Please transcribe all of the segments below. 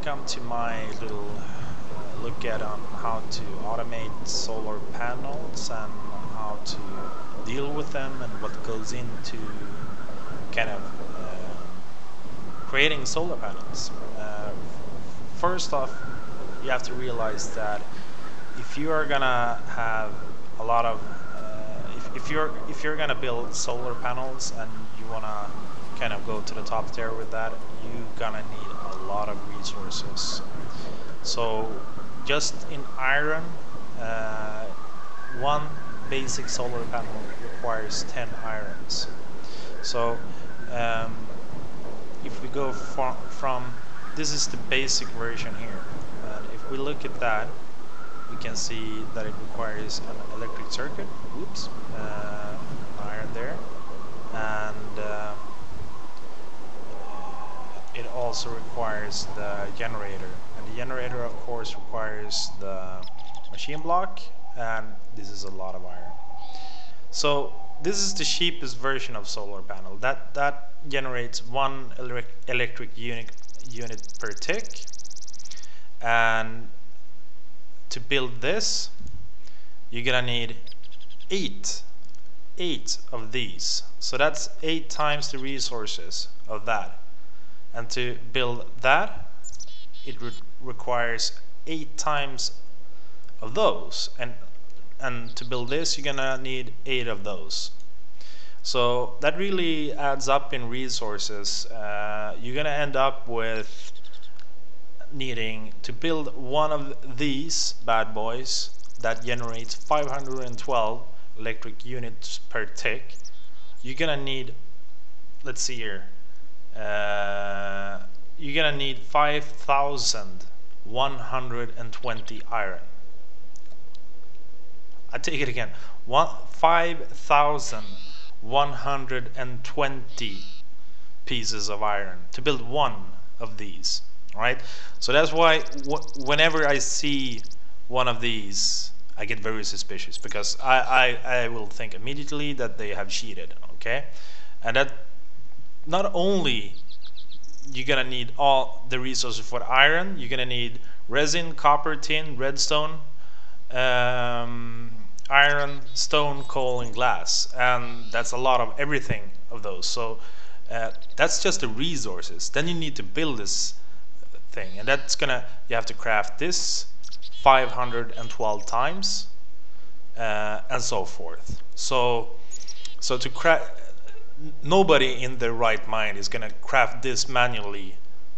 welcome to my little look at on how to automate solar panels and how to deal with them and what goes into kind of creating solar panels. First off, you have to realize that if you are gonna have a lot of if you're gonna build solar panels and you wanna kind of go to the top tier with that, you're gonna need a lot of resources. So just in iron, one basic solar panel requires 10 irons. So if we go from this is the basic version here, and if we look at that, we can see that it requires an electric circuit, oops, iron there, and it also requires the generator, and the generator of course requires the machine block, and this is a lot of iron. So this is the cheapest version of solar panel that generates one electric unit per tick, and to build this you're gonna need eight of these, so that's 8 times the resources of that. And to build that, it requires 8 times of those, and to build this you're gonna need 8 of those. So that really adds up in resources. You're gonna end up with needing to build one of these bad boys that generates 512 electric units per tick. You're gonna need, let's see here, you're gonna need 5,120 iron. I take it again, 5,120 pieces of iron to build one of these. Right? So that's why whenever I see one of these, I get very suspicious, because I will think immediately that they have cheated. Okay, and that not only you're gonna need all the resources for iron, you're gonna need resin, copper, tin, redstone, iron, stone, coal, and glass, and that's a lot of everything of those. So that's just the resources. Then you need to build this thing, and that's gonna, you have to craft this 512 times, and so forth. So to craft, nobody in their right mind is gonna craft this manually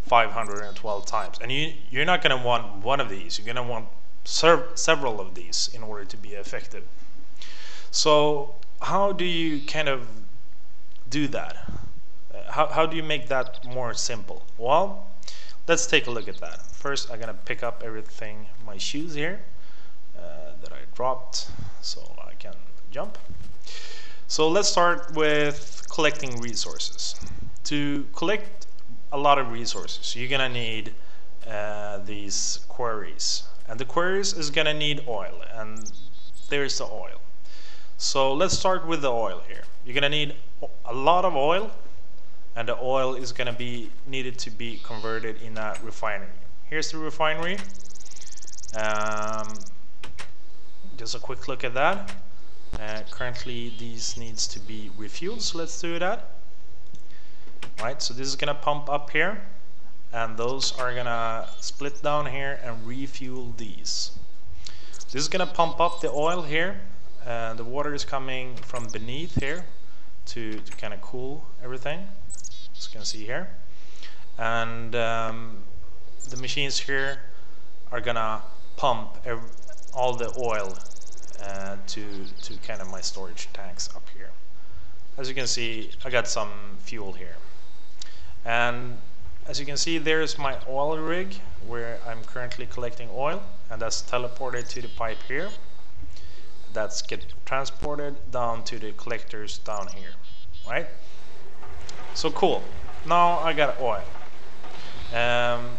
512 times, and you're not gonna want one of these. You're gonna want several of these in order to be effective. So how do you kind of do that? How do you make that more simple? Well, let's take a look at that. First, I'm gonna pick up everything, my shoes here that I dropped, so I can jump. So let's start with collecting resources. To collect a lot of resources, you're gonna need these quarries, and the quarries is gonna need oil, and there's the oil. So let's start with the oil here. You're gonna need a lot of oil, and the oil is going to be needed to be converted in a refinery. Here's the refinery. Just a quick look at that. Currently these needs to be refueled, so let's do that. Right, so this is going to pump up here, and those are going to split down here and refuel these. This is going to pump up the oil here, and the water is coming from beneath here to kind of cool everything, as you can see here. And the machines here are gonna pump all the oil to kind of my storage tanks up here. As you can see, I got some fuel here, and as you can see, there's my oil rig where I'm currently collecting oil, and that's teleported to the pipe here. That's get transported down to the collectors down here, right? So cool. Now I got oil, and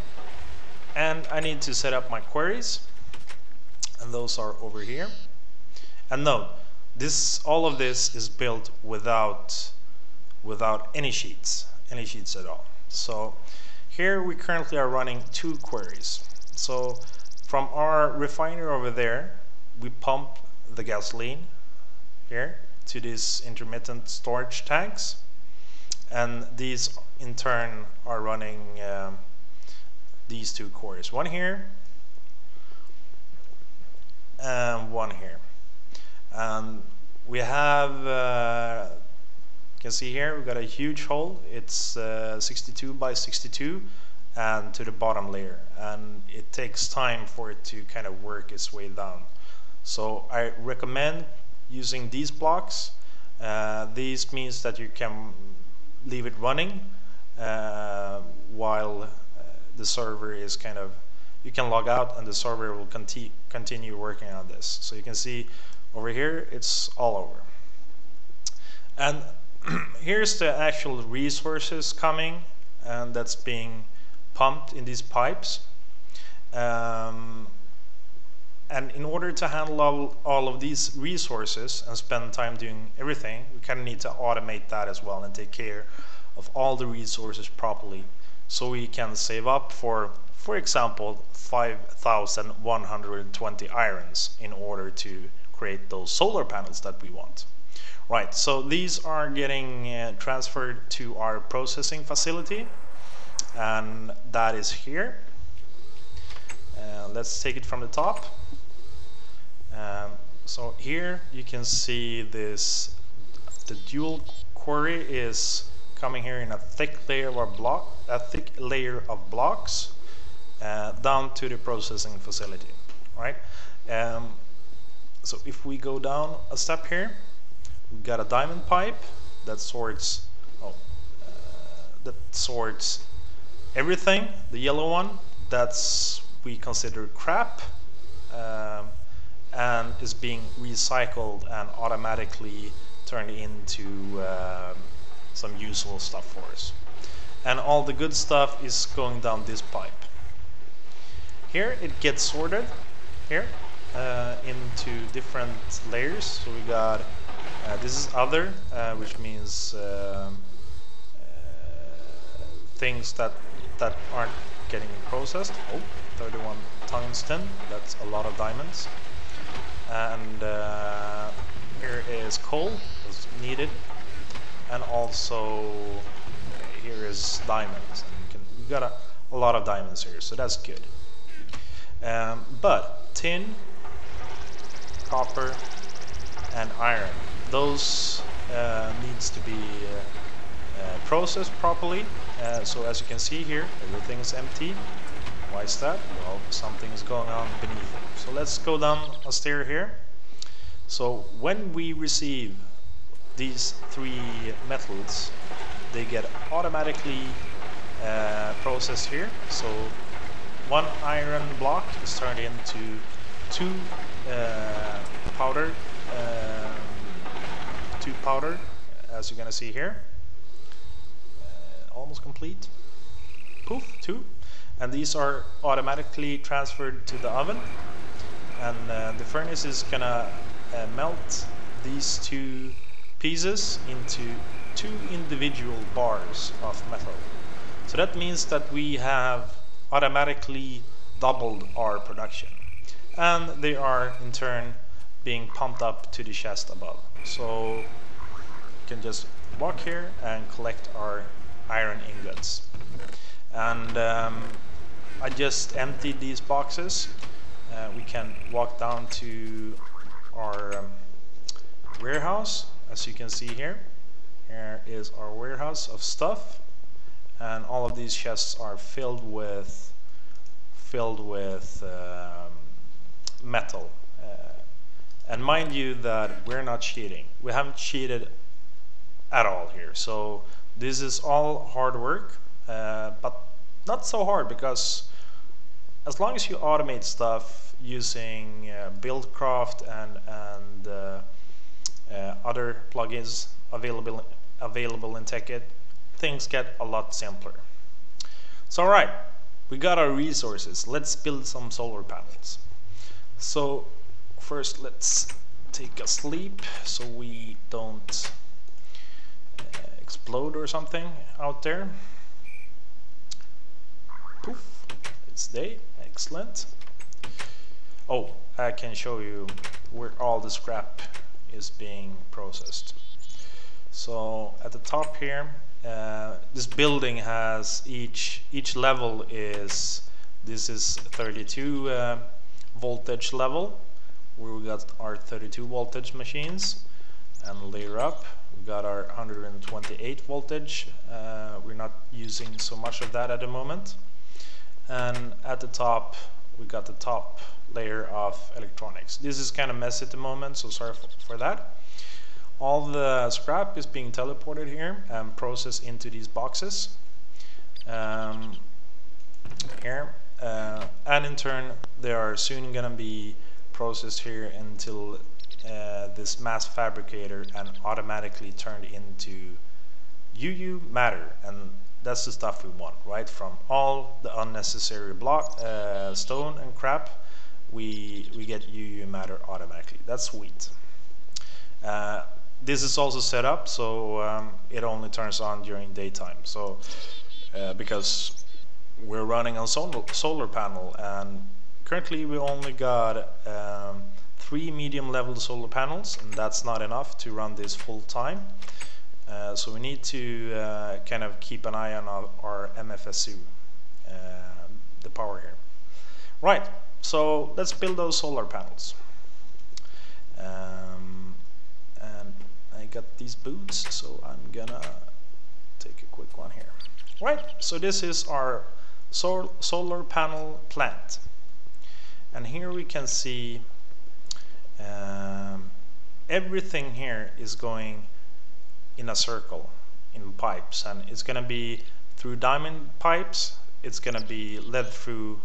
I need to set up my quarries, and those are over here. And note, all of this is built without any sheets at all. So here we currently are running 2 queries. So from our refinery over there, we pump the gasoline here to these intermittent storage tanks, and these in turn are running these 2 cores, one here and one here. And we have you can see here we've got a huge hole. It's 62 by 62 and to the bottom layer, and it takes time for it to kind of work its way down. So I recommend using these blocks. These means that you can leave it running while the server is kind of, you can log out and the server will continue working on this. So you can see over here it's all over. And here's the actual resources coming, and that's being pumped in these pipes. And in order to handle all of these resources and spend time doing everything, we kind of need to automate that as well and take care of all the resources properly, so we can save up for example, 5,120 irons in order to create those solar panels that we want. Right, so these are getting transferred to our processing facility, and that is here. Let's take it from the top. So here you can see this, the dual quarry is coming here in a thick layer of blocks down to the processing facility, right? So if we go down a step here, we got a diamond pipe that sorts everything. The yellow one, that's we consider crap, and is being recycled and automatically turned into some useful stuff for us. And all the good stuff is going down this pipe. Here it gets sorted here into different layers. So we got this is other, which means things that aren't getting processed. Oh, 31 tungsten, that's a lot of diamonds. And here is coal that's needed, and also here is diamonds. And we got a lot of diamonds here, so that's good. But tin, copper, and iron, those needs to be processed properly. So as you can see here, everything is empty. Why is that? Well, something is going on beneath it. So let's go down a stair here. So when we receive these 3 metals, they get automatically processed here. So 1 iron block is turned into 2 powder, as you're gonna see here. Almost complete. Poof, 2. And these are automatically transferred to the oven, and the furnace is gonna melt these 2 pieces into 2 individual bars of metal. So that means that we have automatically doubled our production, and they are in turn being pumped up to the chest above. So we can just walk here and collect our iron ingots. And I just emptied these boxes. We can walk down to our warehouse. As you can see here, here is our warehouse of stuff, and all of these chests are filled with metal. And mind you that we're not cheating. We haven't cheated at all here. So this is all hard work, but not so hard, because as long as you automate stuff using Buildcraft and other plugins available in Tekkit, things get a lot simpler. So alright, we got our resources. Let's build some solar panels. So first let's take a sleep so we don't explode or something out there. Poof, it's day. Excellent. Oh, I can show you where all the scrap is being processed. So at the top here, this building has each level is, this is 32 voltage level, where we got our 32 voltage machines, and later up we got our 128 voltage. We're not using so much of that at the moment. And at the top we got the top layer of electronics. This is kind of messy at the moment, so sorry for that. All the scrap is being teleported here and processed into these boxes here, and in turn they are soon gonna be processed here until this mass fabricator and automatically turned into UU matter, and that's the stuff we want, right? From all the unnecessary block stone and crap, we get UU matter automatically. That's sweet. This is also set up so it only turns on during daytime. So because we're running on solar panel, and currently we only got 3 medium level solar panels, and that's not enough to run this full time. So we need to kind of keep an eye on our MFSU, the power here. Right, so let's build those solar panels. And I got these boots, so I'm gonna take a quick one here. Right, so this is our solar panel plant. And here we can see everything here is going in a circle, in pipes, and it's gonna be through diamond pipes. It's gonna be led through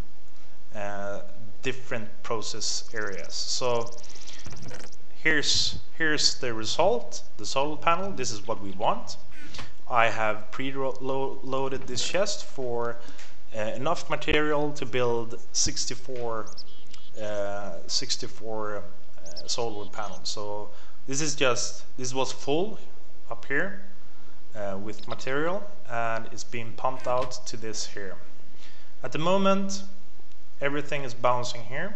different process areas. So here's the result, the solar panel. This is what we want. I have pre-loaded this chest for enough material to build 64 solar panels. So this was full up here with material, and it's being pumped out to this here. At the moment everything is bouncing here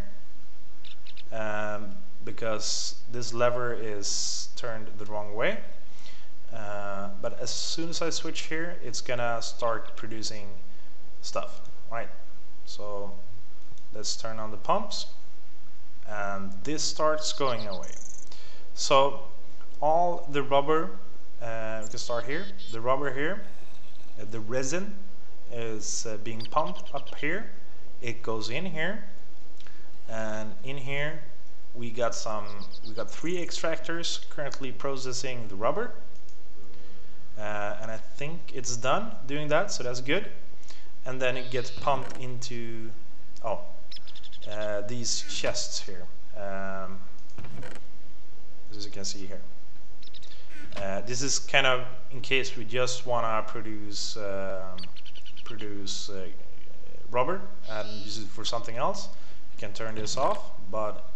because this lever is turned the wrong way, but as soon as I switch here, it's gonna start producing stuff, right? So let's turn on the pumps, and this starts going away. So all the rubber, we can start here, the rubber here, the resin is being pumped up here. It goes in here, and in here we got 3 extractors currently processing the rubber, and I think it's done doing that, so that's good. And then it gets pumped into these chests here, as you can see here. This is kind of in case we just want to produce rubber and use it for something else. You can turn this off, but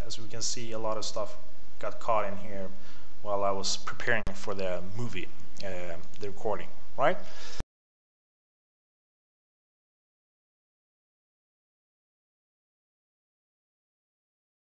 as we can see, a lot of stuff got caught in here while I was preparing for the movie, the recording, right?